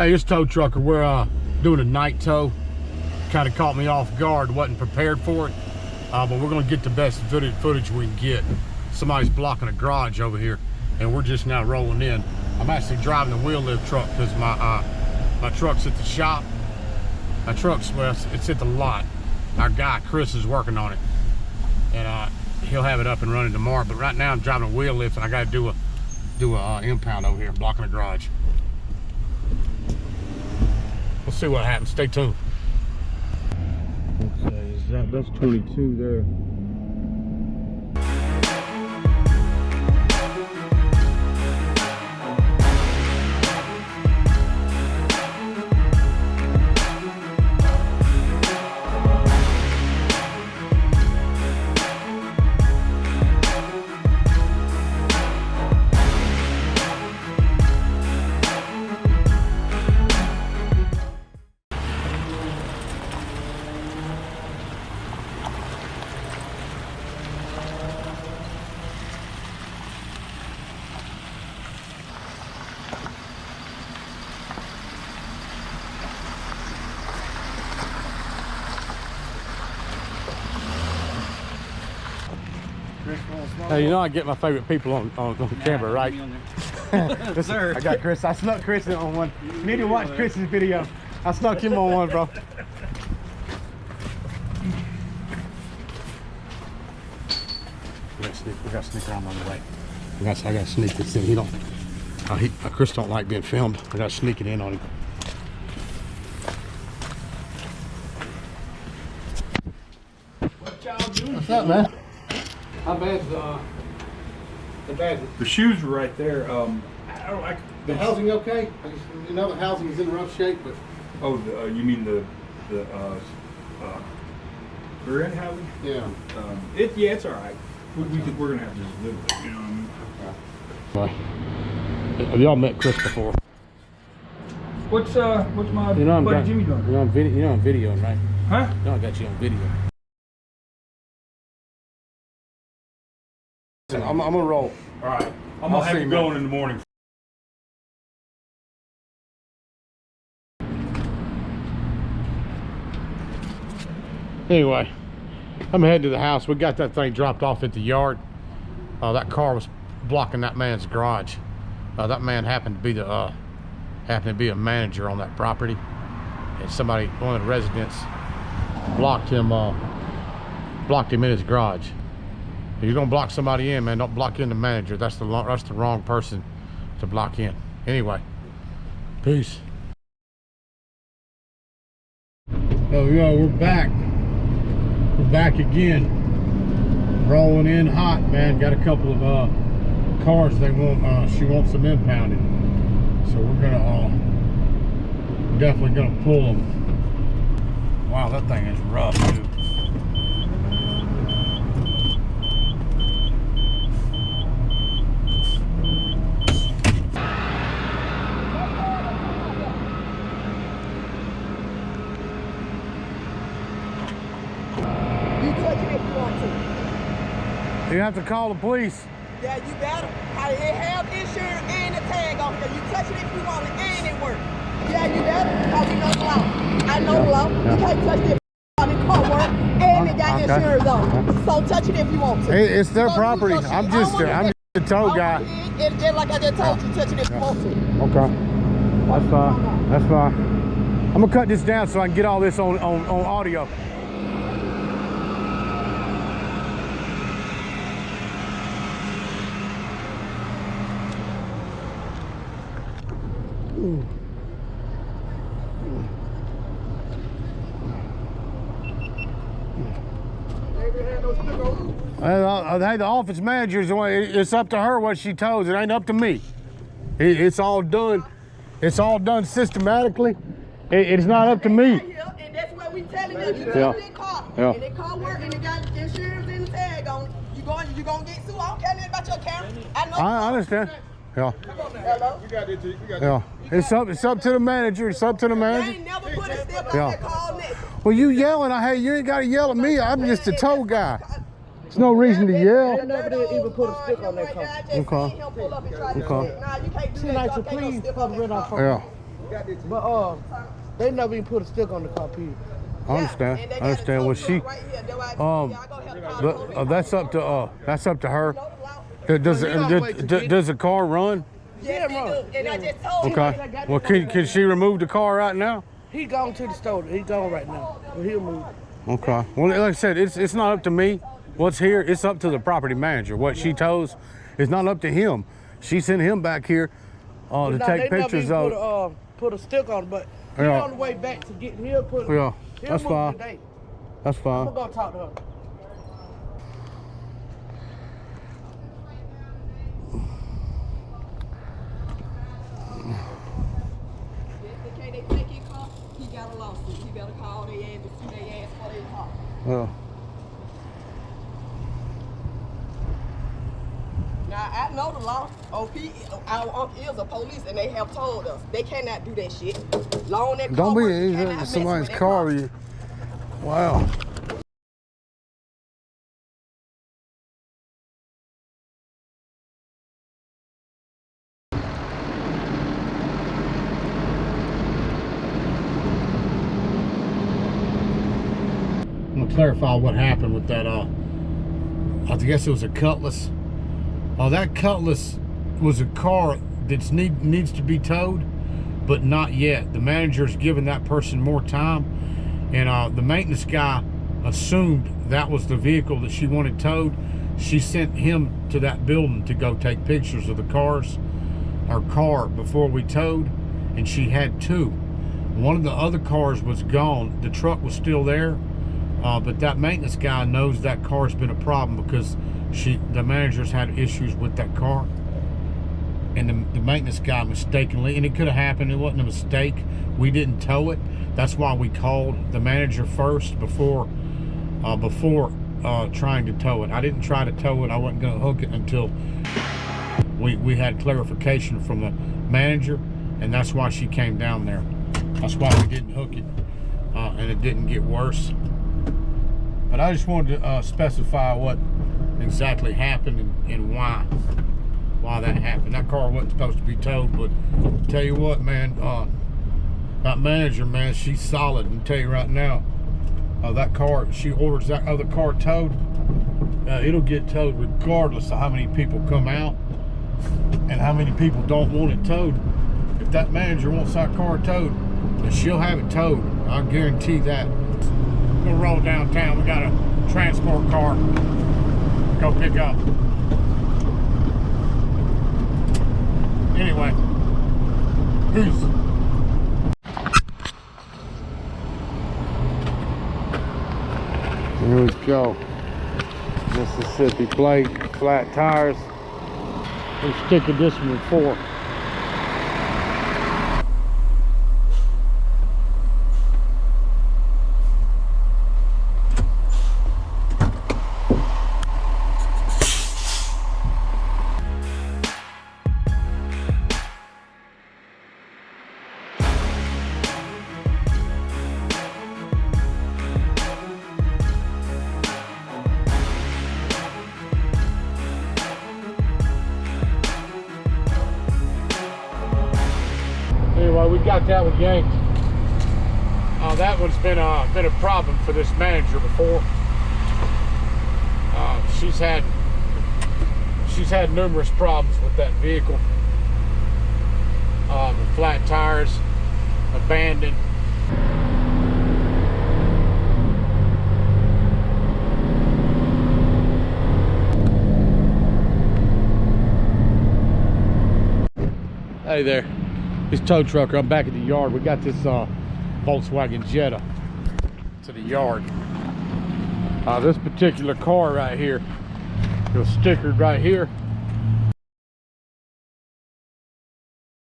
Hey, it's Tow Trucker. We're doing a night tow. Kind of caught me off guard, wasn't prepared for it. But we're gonna get the best footage we can get. Somebody's blocking a garage over here, and we're just now rolling in. I'm actually driving the wheel lift truck because my truck's at the shop. My truck's, well, it's at the lot. Our guy, Chris, is working on it. And he'll have it up and running tomorrow. But right now I'm driving a wheel lift and I gotta do a impound over here, blocking the garage. We'll see what happens. Stay tuned. Okay, that's 22 there. Hey, you know I get my favorite people on camera, right? Yes, sir. I got Chris. I snuck Chris in on one. You need to watch Chris's video. I snuck him on one, bro. We got to sneak around on the way. I got to sneak this in. He don't. Chris don't like being filmed. I got to sneak it in on him. What y'all doing? What's up, man? How bad's The shoes were right there. I don't like the housing okay? You know the housing is in rough shape, but oh, you mean the rear end housing? yeah. Yeah, it's all right. We're gonna have to just live with it. You know what I mean? Have y'all met Chris before? What's my I'm buddy Jimmy doing? You're on video, right? Huh? No, I got you on video. I'm gonna roll. All right. I'm gonna have you going in the morning. Anyway, I'm heading to the house. We got that thing dropped off at the yard. That car was blocking that man's garage. That man happened to be a manager on that property, and one of the residents, blocked him in his garage. If you're gonna block somebody in, man, don't block in the manager. That's the wrong person to block in. Anyway, peace. Oh yeah, we're back. We're back again. Rolling in hot, man. Got a couple of cars she wants them impounded. So we're definitely gonna pull them. Wow, that thing is rough, dude. You have to call the police. Yeah, you better. It have insurance and the tag on it. You touch it if you want it and it works. Yeah, you better. Because you know the law. I know the law. Yeah. You can't touch it if it car work and it got insurance on it. So touch it if you want to. It's their property. I'm just a tow guy. It's just like I just told you, touch it if you want to. Okay. That's fine. That's fine. I'm gonna cut this down so I can get all this on audio. Hey, the office manager is the one. It's up to her what she tows. It ain't up to me. It's all done. It's all done systematically. It's not up to me. And that's what we telling you. You touch that car. Yeah. And that car work and it got insurance and the tag on it. You gonna get sued. I don't care nothing about your camera. I understand. Yeah. Hello? Yeah. It's up to the manager. It's up to the They manager. ain't never put a stick on that car next. Well, you yelling. Hey, you ain't got to yell at me. I'm just a tow guy. There's no reason to yell. They never did even put a stick on that car. Okay. Okay. 2 nights of please for the red off. Yeah. But they never even put a stick on the car, period. I understand. I understand. Well, she, that's up to her. Does the car run? Yeah, bro. And I just told him. Okay. Well, can she remove the car right now? He gone to the store. He gone right now. Well, he'll move. Okay. Well, like I said, it's not up to me. What's here? It's up to the property manager. What she told is not up to him. She sent him back here to take pictures of. Put a stick on it, but he's on the way back to get him. Yeah, that's fine. Today. That's fine. I'm gonna go talk to her. He got a lawsuit. He better call their ass and sue their ass for their car. Yeah. Now, I know the law. Our uncle is a police, and they have told us they cannot do that shit. Loan that Don't car be in somebody's car. Wow. I'm gonna clarify what happened with that. I guess it was a Cutlass. That Cutlass was a car that needs to be towed, but not yet. The manager's given that person more time, and the maintenance guy assumed that was the vehicle that she wanted towed. She sent him to that building to go take pictures of the car before we towed, and she had two. One of the other cars was gone. The truck was still there, but that maintenance guy knows that car's been a problem because the managers had issues with that car, and the maintenance guy mistakenly, and it could have happened, it wasn't a mistake, we didn't tow it. That's why we called the manager first before trying to tow it. I didn't try to tow it. I wasn't going to hook it until we had clarification from the manager, and that's why she came down there. That's why we didn't hook it, and it didn't get worse. But I just wanted to specify what exactly happened and why that happened. That car wasn't supposed to be towed, but tell you what, man, that manager, man, she's solid. And tell you right now, that car, she orders that other car towed, it'll get towed regardless of how many people come out and how many people don't want it towed. If that manager wants that car towed, then she'll have it towed. I guarantee that. We're gonna roll downtown. We got a transport car. Go pick up. Anyway, peace. Here we go. Mississippi plate, flat tires. We sticking this one before. Anyway, we got that one yanked. That one's been a problem for this manager before. She's had numerous problems with that vehicle. The flat tires, abandoned. Hey there. It's Tow Trucker. I'm back at the yard. We got this Volkswagen Jetta to the yard. This particular car right here, it was stickered right here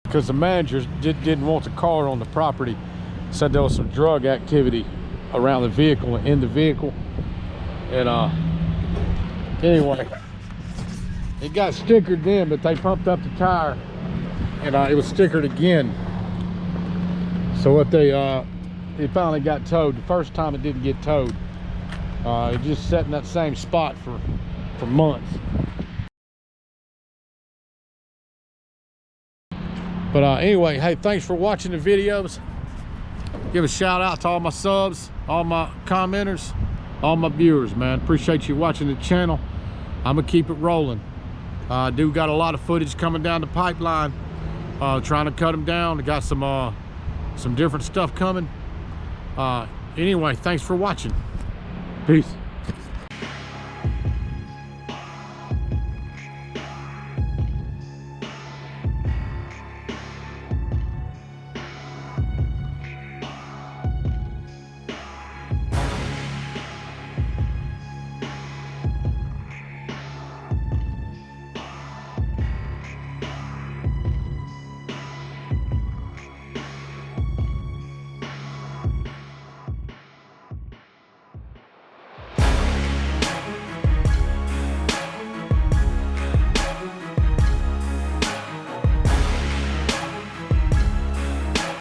because the managers didn't want the car on the property. Said there was some drug activity around the vehicle and in the vehicle. And anyway, it got stickered then, but they pumped up the tire and it was stickered again. So what it finally got towed. The first time it didn't get towed. It just sat in that same spot for months. But anyway, hey, thanks for watching the videos. Give a shout out to all my subs, all my commenters, all my viewers, man. Appreciate you watching the channel. I'm gonna keep it rolling. I do got a lot of footage coming down the pipeline. Trying to cut them down. I got some different stuff coming. Anyway, thanks for watching. Peace.